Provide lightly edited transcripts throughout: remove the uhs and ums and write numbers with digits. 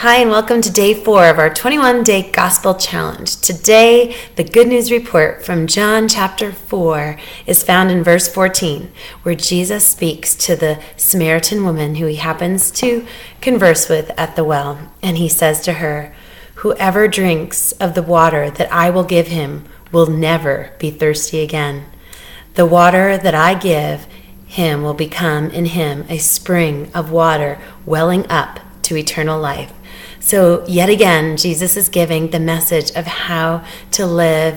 Hi, and welcome to day 4 of our 21-day Gospel Challenge. Today, the Good News Report from John chapter 4 is found in verse 14, where Jesus speaks to the Samaritan woman who he happens to converse with at the well. And he says to her, "Whoever drinks of the water that I will give him will never be thirsty again. The water that I give him will become in him a spring of water welling up to eternal life." So yet again, Jesus is giving the message of how to live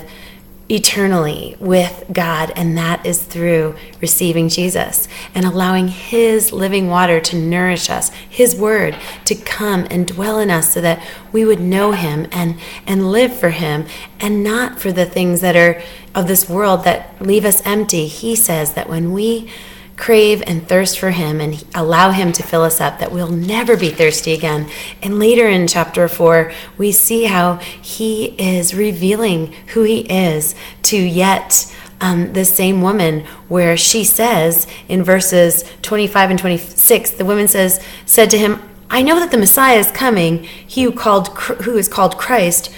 eternally with God, and that is through receiving Jesus and allowing his living water to nourish us, his word to come and dwell in us so that we would know him and live for him and not for the things that are of this world that leave us empty. He says that when we crave and thirst for him and allow him to fill us up, that we'll never be thirsty again. And later in chapter 4, we see how he is revealing who he is to yet the same woman, where she says in verses 25 and 26, the woman said to him, "I know that the Messiah is coming, he who is called Christ.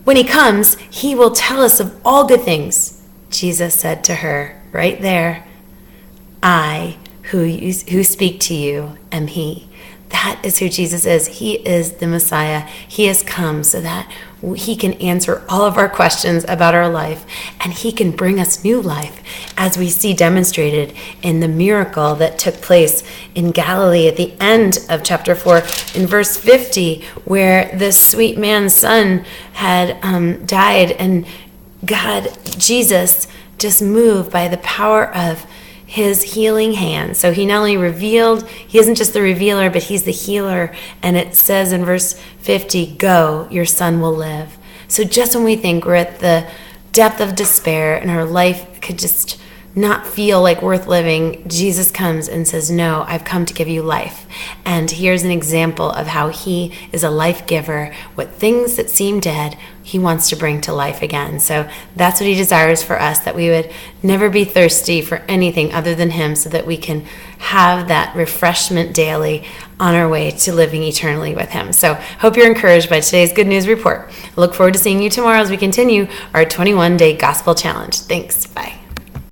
When he comes, he will tell us of all good things." Jesus said to her right there, "I, who speak to you, am he." That is who Jesus is. He is the Messiah. He has come so that he can answer all of our questions about our life, and he can bring us new life, as we see demonstrated in the miracle that took place in Galilee at the end of chapter 4 in verse 50, where this sweet man's son had died, and Jesus, just moved by the power of his healing hand. So he not only revealed, he isn't just the revealer, but he's the healer. And it says in verse 50, "Go, your son will live." So just when we think we're at the depth of despair and our life could just not feel like worth living, Jesus comes and says, "No, I've come to give you life." And here's an example of how he is a life giver. What things that seem dead, he wants to bring to life again. So that's what he desires for us, that we would never be thirsty for anything other than him, so that we can have that refreshment daily on our way to living eternally with him. So hope you're encouraged by today's Good News Report. I look forward to seeing you tomorrow as we continue our 21-day Gospel Challenge. Thanks. Bye.